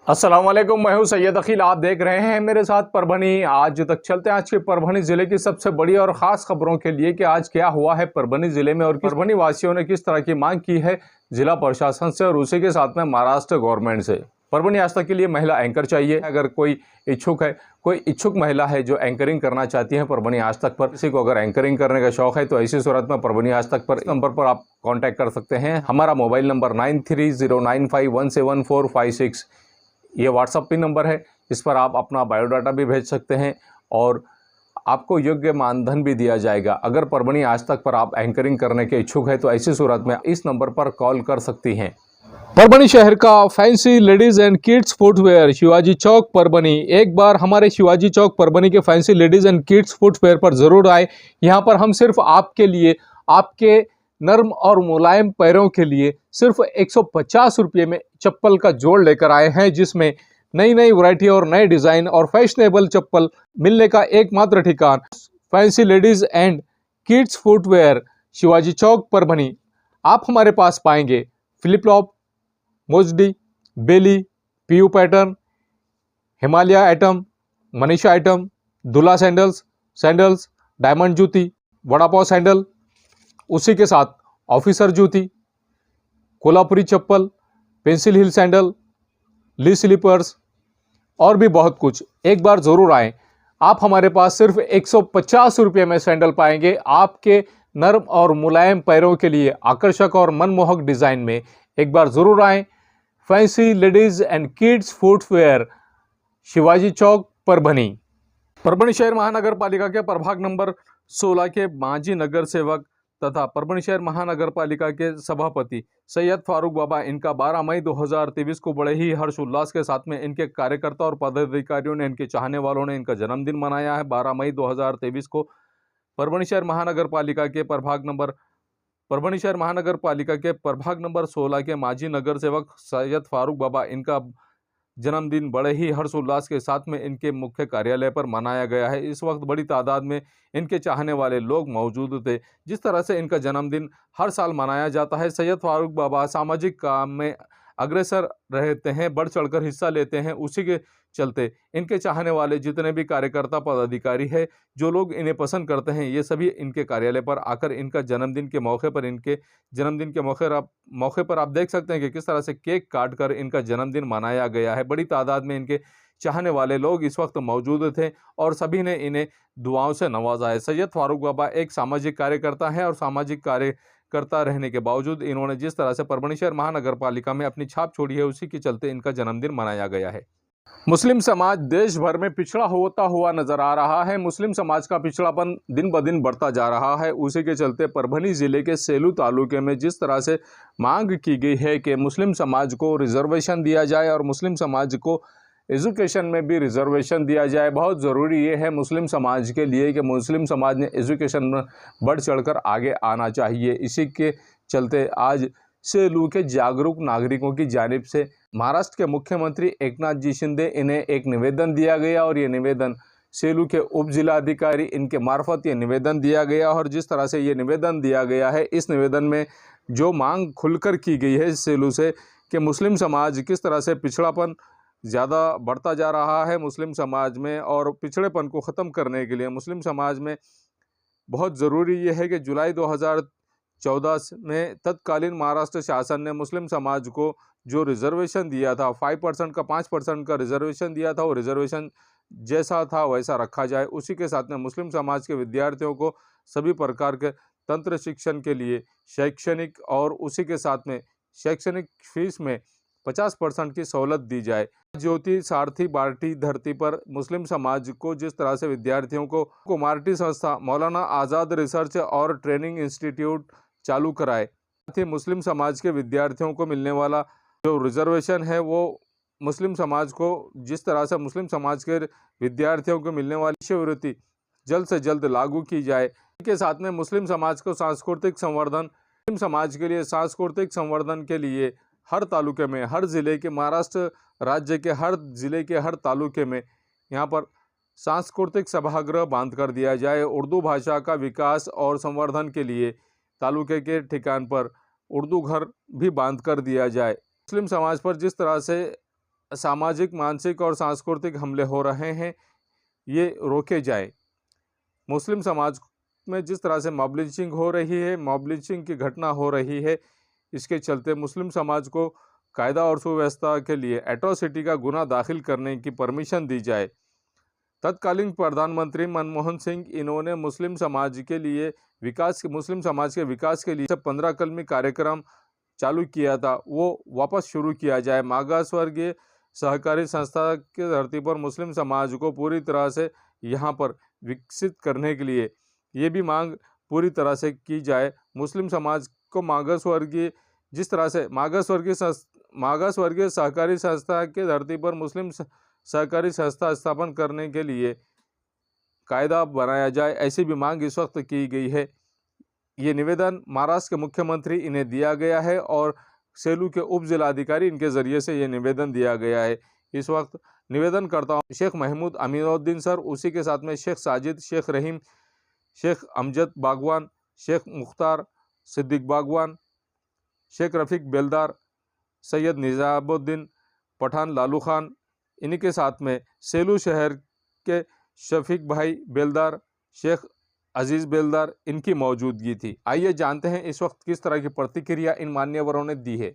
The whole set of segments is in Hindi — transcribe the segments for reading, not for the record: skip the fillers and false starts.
अस्सलाम वालेकुम, मैं हूं सैयद अकील। आप देख रहे हैं मेरे साथ परभनी। आज तक चलते हैं आज के परभनी जिले की सबसे बड़ी और खास खबरों के लिए कि आज क्या हुआ है परभनी जिले में और परभनी वासियों ने किस तरह की मांग की है जिला प्रशासन से और उसी के साथ में महाराष्ट्र गवर्नमेंट से। परभनी आज तक के लिए महिला एंकर चाहिए। अगर कोई इच्छुक है, कोई इच्छुक महिला है जो एंकरिंग करना चाहती है परभनी आज तक पर, किसी को अगर एंकरिंग करने का शौक है तो ऐसी सूरत में परभनी आज तक पर नंबर पर आप कांटेक्ट कर सकते हैं। हमारा मोबाइल नंबर 9309517456 ये व्हाट्सअप पे नंबर है। इस पर आप अपना बायोडाटा भी भेज सकते हैं और आपको योग्य मानधन भी दिया जाएगा। अगर परभनी आज तक पर आप एंकरिंग करने के इच्छुक है तो ऐसी सूरत में इस नंबर पर कॉल कर सकती हैं। परभनी शहर का fancy ladies and kids footwear Shivaji Chowk Parbhani. एक बार हमारे शिवाजी चौक परभनी के fancy ladies and kids footwear पर जरूर आए। यहाँ पर हम सिर्फ आपके लिए, आपके नर्म और मुलायम पैरों के लिए सिर्फ 150 रुपये में चप्पल का जोड़ लेकर आए हैं, जिसमें नई नई वैरायटी और नए डिजाइन और फैशनेबल चप्पल मिलने का एकमात्र ठिकान fancy ladies and kids footwear Shivaji Chowk Parbhani. आप हमारे पास पाएंगे फ्लिप फ्लॉप, मोजडी, belly, PU pattern, Himalaya item, Manisha item, दूल्हा सैंडल्स, डायमंड जूती, वड़ापाव सैंडल, उसी के साथ ऑफिसर जूती, कोल्हापुरी चप्पल, पेंसिल हिल सैंडल, ली स्लीपर्स और भी बहुत कुछ। एक बार जरूर आएं। आप हमारे पास सिर्फ 150 रुपये में सैंडल पाएंगे आपके नर्म और मुलायम पैरों के लिए आकर्षक और मनमोहक डिजाइन में। एक बार जरूर आएं। Fancy ladies and kids footwear Shivaji Chowk Parbhani. Parbhani शहर महानगर पालिका के प्रभाग नंबर 16 के मांझी नगर सेवक तथा परभनी शहर महानगर पालिका के सभापति सैयद फारूक बाबा, इनका 12 मई 2023 को बड़े ही हर्षोल्लास के साथ में इनके कार्यकर्ता और पदाधिकारियों ने, इनके चाहने वालों ने इनका जन्मदिन मनाया है। 12 मई 2023 को परभनी शहर महानगर पालिका के प्रभाग नंबर 16 के मांझी नगर सेवक सैयद फारूक बाबा, इनका जन्मदिन बड़े ही हर्षोल्लास के साथ में इनके मुख्य कार्यालय पर मनाया गया है। इस वक्त बड़ी तादाद में इनके चाहने वाले लोग मौजूद थे। जिस तरह से इनका जन्मदिन हर साल मनाया जाता है, सैयद फारूक बाबा सामाजिक काम में अग्रसर रहते हैं, बढ़ चढ़कर हिस्सा लेते हैं। उसी के चलते इनके चाहने वाले जितने भी कार्यकर्ता पदाधिकारी है, जो लोग इन्हें पसंद करते हैं, ये सभी इनके कार्यालय पर आकर इनका जन्मदिन के मौके पर आप देख सकते हैं कि किस तरह से केक काट कर इनका जन्मदिन मनाया गया है। बड़ी तादाद में इनके चाहने वाले लोग इस वक्त मौजूद थे और सभी ने इन्हें दुआओं से नवाजा है। सैयद फारूक बाबा एक सामाजिक कार्यकर्ता हैं और सामाजिक कार्यकर्ता रहने के बावजूद इन्होंने जिस तरह से परभनी शहर महानगर पालिका में अपनी छाप छोड़ी है, उसी के चलते इनका जन्मदिन मनाया गया है। मुस्लिम समाज देश भर में पिछड़ा होता हुआ नजर आ रहा है। मुस्लिम समाज का पिछड़ापन दिन ब दिन बढ़ता जा रहा है। उसी के चलते परभनी जिले के सेलू तालुके में जिस तरह से मांग की गई है कि मुस्लिम समाज को रिजर्वेशन दिया जाए और मुस्लिम समाज को एजुकेशन में भी रिजर्वेशन दिया जाए। बहुत ज़रूरी ये है मुस्लिम समाज के लिए कि मुस्लिम समाज ने एजुकेशन में बढ़ चढ़कर आगे आना चाहिए। इसी के चलते आज सेलू के जागरूक नागरिकों की जानिब से महाराष्ट्र के मुख्यमंत्री एकनाथ जी शिंदे इन्हें एक निवेदन दिया गया और ये निवेदन सेलू के उप जिलाधिकारी इनके मार्फत ये निवेदन दिया गया। और जिस तरह से ये निवेदन दिया गया है, इस निवेदन में जो मांग खुलकर की गई है सेलू से कि मुस्लिम समाज किस तरह से पिछड़ापन ज़्यादा बढ़ता जा रहा है मुस्लिम समाज में, और पिछड़ेपन को ख़त्म करने के लिए मुस्लिम समाज में बहुत ज़रूरी ये है कि जुलाई 2014 में तत्कालीन महाराष्ट्र शासन ने मुस्लिम समाज को जो रिजर्वेशन दिया था 5% का 5% का रिजर्वेशन दिया था, वो रिजर्वेशन जैसा था वैसा रखा जाए। उसी के साथ में मुस्लिम समाज के विद्यार्थियों को सभी प्रकार के तंत्र शिक्षण के लिए शैक्षणिक और उसी के साथ में शैक्षणिक फीस में 50% की सहूलत दी जाए। ज्योति सारथी बार्टी धरती पर मुस्लिम समाज को जिस तरह से विद्यार्थियों को मार्टी संस्था मौलाना आज़ाद रिसर्च और ट्रेनिंग इंस्टीट्यूट चालू कराए, मुस्लिम समाज के विद्यार्थियों को मिलने वाला जो रिजर्वेशन है वो मुस्लिम समाज को जिस तरह से मुस्लिम समाज के विद्यार्थियों को मिलने वाली शिष्यवृत्ति जल्द से जल्द लागू की जाए। इसके साथ में मुस्लिम समाज को मुस्लिम समाज के लिए सांस्कृतिक संवर्धन के लिए हर तालुके में, हर ज़िले के, महाराष्ट्र राज्य के हर ज़िले के हर तालुके में यहाँ पर सांस्कृतिक सभागृह बांध कर दिया जाए। उर्दू भाषा का विकास और संवर्धन के लिए तालुके के ठिकान पर उर्दू घर भी बांध कर दिया जाए। मुस्लिम समाज पर जिस तरह से सामाजिक, मानसिक और सांस्कृतिक हमले हो रहे हैं, ये रोके जाएँ। मुस्लिम समाज में जिस तरह से मॉब लिंचिंग हो रही है, मॉब लिंचिंग की घटना हो रही है, इसके चलते मुस्लिम समाज को कायदा और सुव्यवस्था के लिए एट्रोसिटी का गुनाह दाखिल करने की परमिशन दी जाए। तत्कालीन प्रधानमंत्री मनमोहन सिंह, इन्होंने मुस्लिम समाज के विकास के लिए 15 कलमी कार्यक्रम चालू किया था, वो वापस शुरू किया जाए। मागासवर्गीय सहकारी संस्था की धरती पर मुस्लिम समाज को पूरी तरह से यहाँ पर विकसित करने के लिए ये भी मांग पूरी तरह से की जाए। मुस्लिम समाज को जिस तरह से मागासवर्गीय सहकारी संस्था की धरती पर मुस्लिम सहकारी संस्था स्थापन करने के लिए कायदा बनाया जाए, ऐसी भी मांग इस वक्त की गई है। ये निवेदन महाराष्ट्र के मुख्यमंत्री इन्हें दिया गया है और सेलू के उप जिलाधिकारी इनके ज़रिए से ये निवेदन दिया गया है। इस वक्त निवेदन करता हूँ शेख महमूद अमीनुद्दीन सर, उसी के साथ में शेख साजिद, शेख रहीम, शेख अमजद बागवान, शेख मुख्तार सिद्दीक बागवान, शेख रफ़ीक बेलदार, सैयद निज़ामुद्दीन पठान लालू खान, इन्हीं के साथ में सेलू शहर के शफीक भाई बेलदार, शेख अजीज़ बेलदार, इनकी मौजूदगी थी। आइए जानते हैं इस वक्त किस तरह की प्रतिक्रिया इन मान्यवरों ने दी है।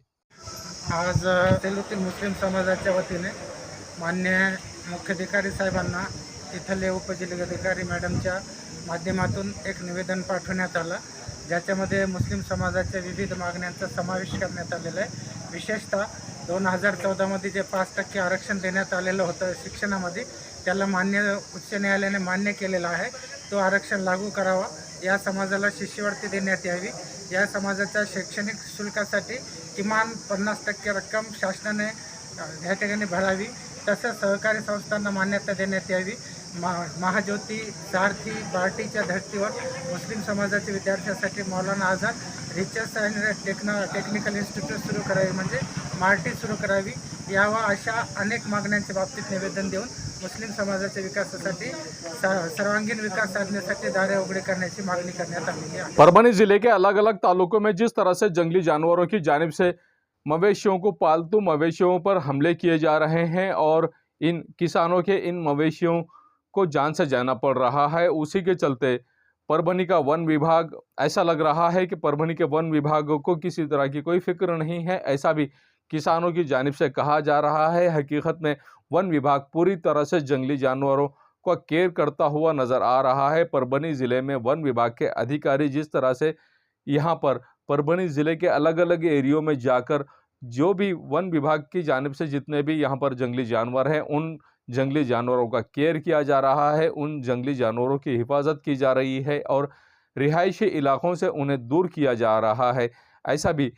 आज सेलूतील मुस्लिम समाजाच्या वतीने मान्य मुख्याधिकारी साहेबांना इथले उपजिल्हाधिकारी मॅडमच्या माध्यमातून एक निवेदन पाठवण्यात आलं, ज्याच्यामध्ये मुस्लिम समाजाच्या विविध मागण्यांचा समावेश करण्यात आलेला आहे। विशेषतः 2014मध्ये जे 5% आरक्षण देण्यात आलेलं होतं शिक्षणामध्ये, त्याला उच्च न्यायालयाने मान्य केलेलं आहे। तो आरक्षण लागू करावा, या समाजाला शिष्यवृत्ती देण्यात यावी, या समाजाच्या शैक्षणिक शुल्कासाठी किमान 50% रक्कम शासनाने ह्या ठिकाणी भरावी, तसंच सहकारी संस्थांना मान्यता देण्यात यावी। महाज्योती, सारथी, बार्टीच्या धर्तीवर मुस्लिम समाजाच्या विद्यार्थ्यांसाठी Maulana Azad research and technical institute सुरू करावी, म्हणजे मार्टी सुरू करावी, यावा अशा अनेक मागण्यांच्या बाबतीत निवेदन देऊन मुस्लिम समाजाच्या विकासासाठी सर्वांगीण विकास साधण्यासाठी दारे उघडे करण्याची मागणी करण्यात आलेली आहे। परभनी जिले के अलग अलग तालुकों में जिस तरह से जंगली जानवरों की जानिब से मवेशियों को, पालतू मवेशियों पर हमले किए जा रहे हैं और इन किसानों के इन मवेशियों को जान से जाना पड़ रहा है, उसी के चलते परभनी का वन विभाग, ऐसा लग रहा है कि परभनी के वन विभाग को किसी तरह की कोई फिक्र नहीं है, ऐसा भी किसानों की जानिब से कहा जा रहा है। हकीकत में वन विभाग पूरी तरह से जंगली जानवरों को केयर करता हुआ नज़र आ रहा है। परभनी ज़िले में वन विभाग के अधिकारी जिस तरह से यहाँ पर परभनी ज़िले के अलग अलग एरियो में जाकर जो भी वन विभाग की जानिब से जितने भी यहाँ पर जंगली जानवर हैं, उन जंगली जानवरों का केयर किया जा रहा है, उन जंगली जानवरों की हिफाजत की जा रही है और रिहायशी इलाकों से उन्हें दूर किया जा रहा है। ऐसा भी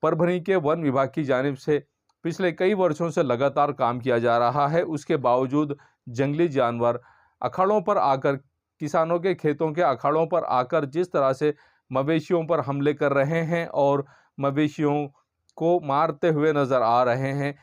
परभनी के वन विभाग की जानिब से पिछले कई वर्षों से लगातार काम किया जा रहा है। उसके बावजूद जंगली जानवर अखाड़ों पर आकर, किसानों के खेतों के अखाड़ों पर आकर जिस तरह से मवेशियों पर हमले कर रहे हैं और मवेशियों को मारते हुए नज़र आ रहे हैं।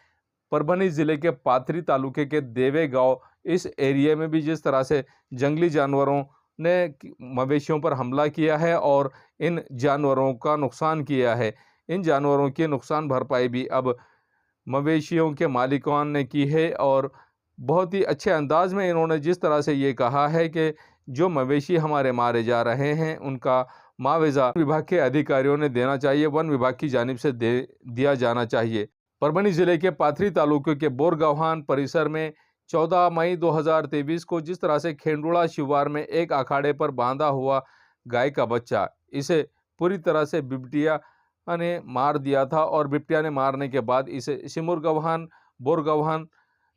परभनी ज़िले के पाथरी तालुके के देवे गांव, इस एरिया में भी जिस तरह से जंगली जानवरों ने मवेशियों पर हमला किया है और इन जानवरों का नुकसान किया है, इन जानवरों की नुकसान भरपाई भी अब मवेशियों के मालिकान ने की है और बहुत ही अच्छे अंदाज में इन्होंने जिस तरह से ये कहा है कि जो मवेशी हमारे मारे जा रहे हैं उनका मुआवजा विभाग के अधिकारियों ने देना चाहिए, वन विभाग की जानिब से दिया जाना चाहिए। परभनी ज़िले के पाथरी तालुके के बोरगव्हान परिसर में 14 मई 2023 को जिस तरह से खेंडुड़ा शिवार में एक अखाड़े पर बांधा हुआ गाय का बच्चा, इसे पूरी तरह से बिबटिया ने मार दिया था और बिबटिया ने मारने के बाद इसे सिमुरगव्हान, बोरगव्हान,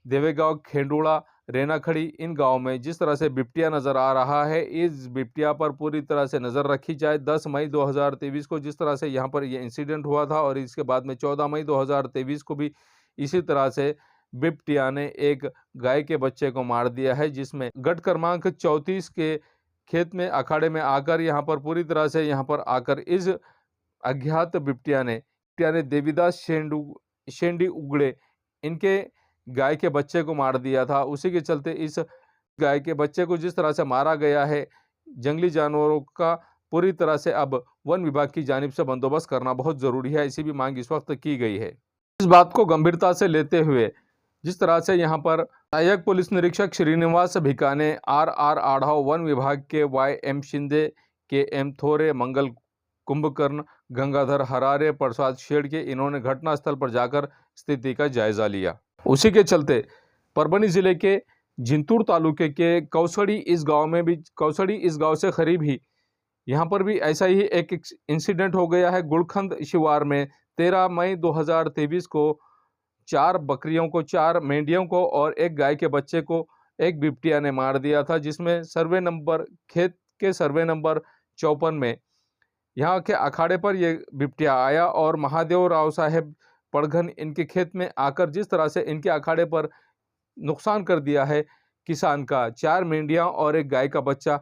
देवेगांव, खेंडुड़ा, रेनाखड़ी, इन गांव में जिस तरह से बिबटिया नज़र आ रहा है, इस बिबटिया पर पूरी तरह से नज़र रखी जाए। 10 मई 2023 को जिस तरह से यहाँ पर ये इंसिडेंट हुआ था और इसके बाद में 14 मई 2023 को भी इसी तरह से बिबटिया ने एक गाय के बच्चे को मार दिया है, जिसमें गट क्रमांक 34 के खेत में अखाड़े में आकर यहाँ पर पूरी तरह से यहाँ पर आकर इस अज्ञात बिबटिया ने देवीदास शेंडी उगड़े, इनके गाय के बच्चे को मार दिया था। उसी के चलते इस गाय के बच्चे को जिस तरह से मारा गया है, जंगली जानवरों का पूरी तरह से अब वन विभाग की जानिब से बंदोबस्त करना बहुत ज़रूरी है, ऐसी भी मांग इस वक्त की गई है। इस बात को गंभीरता से लेते हुए जिस तरह से यहाँ पर सहायक पुलिस निरीक्षक श्रीनिवास भिकाने, आर आढ़ाव, वन विभाग के YM शिंदे, KM थोरे, मंगल कुंभकर्ण, गंगाधर हरारे, प्रसाद शेड़के, इन्होंने घटनास्थल पर जाकर स्थिति का जायजा लिया। उसी के चलते परभनी जिले के जिंतूर तालुके के कौसड़ी इस गांव से करीब ही यहाँ पर भी ऐसा ही एक इंसिडेंट हो गया है। गुड़खंद शिवार में 13 मई 2023 को 4 बकरियों को, 4 मेंढियों को और एक गाय के बच्चे को एक बिबटिया ने मार दिया था, जिसमें खेत के सर्वे नंबर 54 में यहाँ के अखाड़े पर ये बिबटिया आया और महादेव राव साहेब पड़घन इनके खेत में आकर जिस तरह से इनके अखाड़े पर नुकसान कर दिया है किसान का, 4 मेंढियां और एक गाय का बच्चा,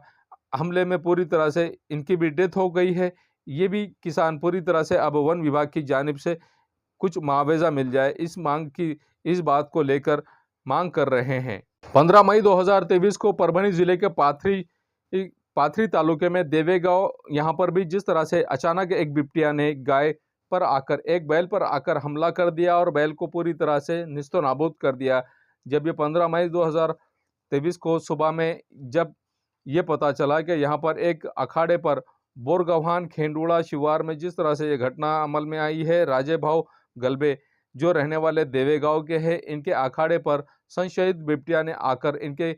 हमले में पूरी तरह से इनकी भी डेथ हो गई है। ये भी किसान पूरी तरह से अब वन विभाग की जानिब से कुछ मुआवजा मिल जाए, इस बात को लेकर मांग कर रहे हैं। 15 मई 2023 को परभनी जिले के पाथरी तालुके में देवेगांव, यहाँ पर भी जिस तरह से अचानक एक बिबटिया ने एक बैल पर आकर हमला कर दिया और बैल को पूरी तरह से निस्तो नाबूद कर दिया। जब ये 15 मई 2023 को सुबह में जब ये पता चला कि यहाँ पर एक अखाड़े पर बोरगव्हान खेंडूड़ा शिवार में जिस तरह से ये घटना अमल में आई है, राजे भाव गलबे जो रहने वाले देवेगांव के हैं, इनके अखाड़े पर संशयित बिबटिया ने आकर इनके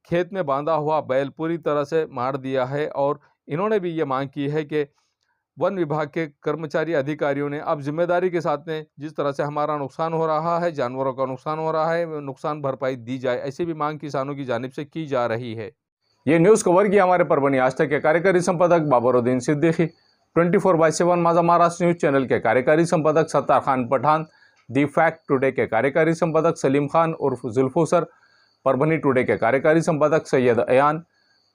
खेत में बांधा हुआ बैल पूरी तरह से मार दिया है। और इन्होंने भी ये मांग की है कि वन विभाग के कर्मचारी अधिकारियों ने अब जिम्मेदारी के साथ में जिस तरह से हमारा नुकसान हो रहा है, जानवरों का नुकसान हो रहा है, नुकसान भरपाई दी जाए, ऐसी भी मांग किसानों की जानिब से की जा रही है। ये न्यूज़ कवर किया हमारे परभनी आज तक के कार्यकारी संपादक बाबरुद्दीन सिद्दीकी, 24/7 माझा महाराष्ट्र न्यूज चैनल के कार्यकारी संपादक Sattar Khan Pathan, the fact today के कार्यकारी संपादक सलीम खान उर्फ जुल्फू सर, परभनी टुडे के कार्यकारी संपादक सैयद अयान,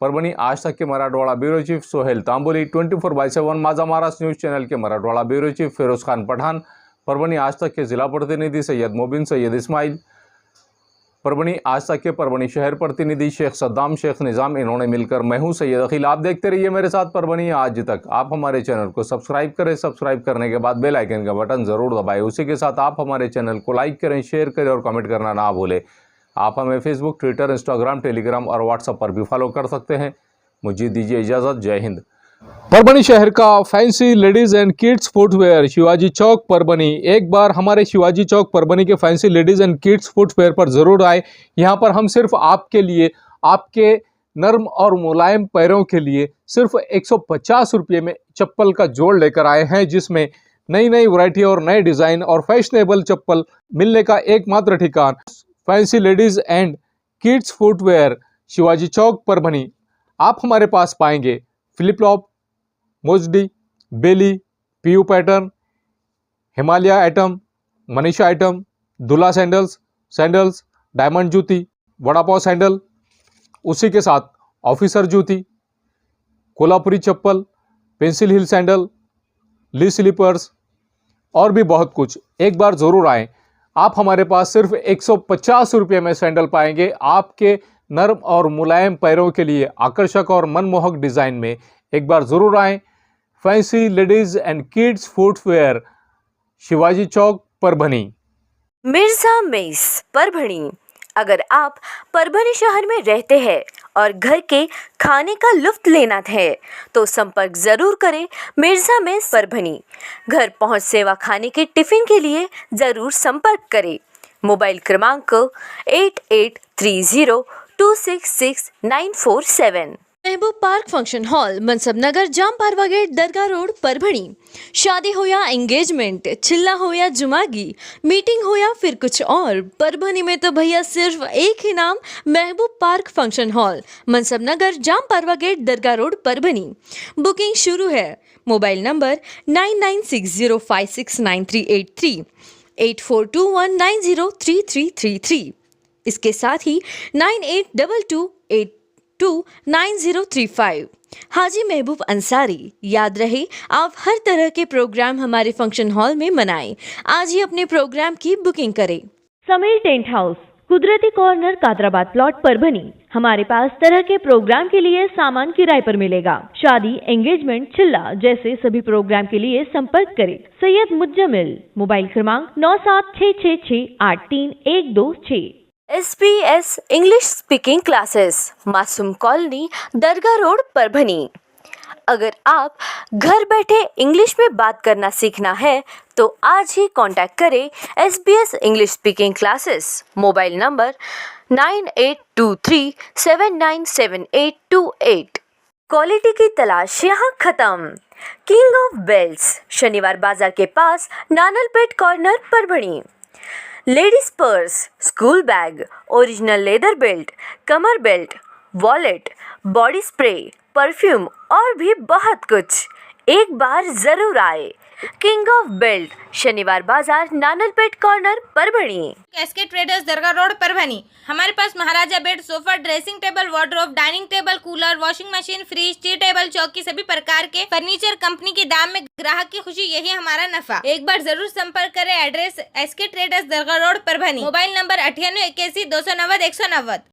परभनी आज तक के मराठवाड़ा ब्यूरो चीफ सोहेल तांबोली, 24/7 माझा महाराष्ट्र न्यूज चैनल के मराठवाड़ा ब्यूरो चीफ फिरोज खान पठान, परभनी आज तक के जिला प्रतिनिधि सैयद मोबिन सैयद इस्माइल, परभनी आज तक के परभनी शहर प्रतिनिधि शेख सद्दाम शेख निज़ाम, इन्होंने मिलकर मैं हूं सैयद अखिल। आप देखते रहिए मेरे साथ परभनी आज तक। आप हमारे चैनल को सब्सक्राइब करें, सब्सक्राइब करने के बाद बेल आइकन का बटन ज़रूर दबाएं। उसी के साथ आप हमारे चैनल को लाइक करें, शेयर करें और कमेंट करना ना भूलें। आप हमें फेसबुक, ट्विटर, इंस्टाग्राम, टेलीग्राम और व्हाट्सएप पर भी फॉलो कर सकते हैं। मुझे दीजिए इजाज़त। जय हिंद। परभनी शहर का fancy ladies and kids footwear Shivaji Chowk Parbhani. एक बार हमारे शिवाजी चौक परभनी के fancy ladies and kids footwear पर जरूर आए। यहाँ पर हम सिर्फ आपके लिए, आपके नर्म और मुलायम पैरों के लिए सिर्फ 150 रुपये में चप्पल का जोड़ लेकर आए हैं, जिसमें नई नई वैरायटी और नए डिज़ाइन और फैशनेबल चप्पल मिलने का एकमात्र ठिकान fancy ladies and kids footwear Shivaji Chowk Parbhani. आप हमारे पास पाएंगे फ्लिप फ्लॉप, मोजडी, belly, PU pattern, Himalaya item, Manisha item, दूल्हा सैंडल्स, डायमंड जूती, वड़ापाव सैंडल, उसी के साथ ऑफिसर जूती, कोल्हापुरी चप्पल, पेंसिल हिल सैंडल, ली स्लीपर्स और भी बहुत कुछ। एक बार ज़रूर आएँ। आप हमारे पास सिर्फ 150 रुपये में सैंडल पाएंगे आपके नर्म और मुलायम पैरों के लिए आकर्षक और मनमोहक डिज़ाइन में। एक बार ज़रूर आएँ। Fancy ladies and kids footwear Shivaji Chowk Parbhani. Mirza mess Parbhani. अगर आप परभनी शहर में रहते हैं और घर के खाने का लुत्फ लेना है तो संपर्क जरूर करें मिर्जा मेस परभनी। घर पहुंच सेवा खाने के टिफिन के लिए जरूर संपर्क करें। मोबाइल क्रमांक 8830266947। महबूब पार्क फंक्शन हॉल, मनसब नगर, जाम पारवा गेट, दरगाह रोड, परभणी। शादी हो या एंगेजमेंट, चिल्ला हो या जुमागी, मीटिंग हो या फिर कुछ और, परभणी में तो भैया सिर्फ एक ही नाम, महबूब पार्क फंक्शन हॉल, मनसब नगर, जाम पारवा गेट, दरगाह रोड, परभणी। बुकिंग शुरू है। Mobile number 9960569383, 8421903333। इसके साथ ही 9822829035। हाजी महबूब अंसारी। याद रहे, आप हर तरह के प्रोग्राम हमारे फंक्शन हॉल में मनाएं। आज ही अपने प्रोग्राम की बुकिंग करें। समीर टेंट हाउस, कुदरती कॉर्नर कादराबाद प्लॉट परभनी। हमारे पास तरह के प्रोग्राम के लिए सामान किराए पर मिलेगा। शादी, एंगेजमेंट, चिल्ला जैसे सभी प्रोग्राम के लिए संपर्क करें सैयद मुज्जमिल। मोबाइल क्रमांक 9766683126। SBS इंग्लिश स्पीकिंग क्लासेस, मासूम कॉलोनी, दरगाह रोड, परभनी। अगर आप घर बैठे इंग्लिश में बात करना सीखना है तो आज ही कांटेक्ट करें SBS English speaking classes. Mobile number 9823797828। Quality की तलाश यहाँ खत्म। किंग ऑफ बेल्ट्स, शनिवार बाजार के पास, Nanalpeth corner, Parbhani. Ladies purse, school bag, original leather belt, कमर belt, wallet, body spray, perfume और भी बहुत कुछ। एक बार जरूर आए। किंग ऑफ बेल्ट, शनिवार बाजार, Nanalpeth corner, Parbhani. SK traders, दरगाह रोड, परभणी। हमारे पास महाराजा bed, sofa, dressing table, wardrobe, dining table, cooler, washing machine, fridge, T table, चौकी, सभी प्रकार के फर्नीचर कंपनी के दाम में ग्राहक की खुशी, यही हमारा नफा। एक बार जरूर संपर्क करें। एड्रेस एसके ट्रेडर्स, दरगाह रोड, परभणी। Mobile number 9881 290 190।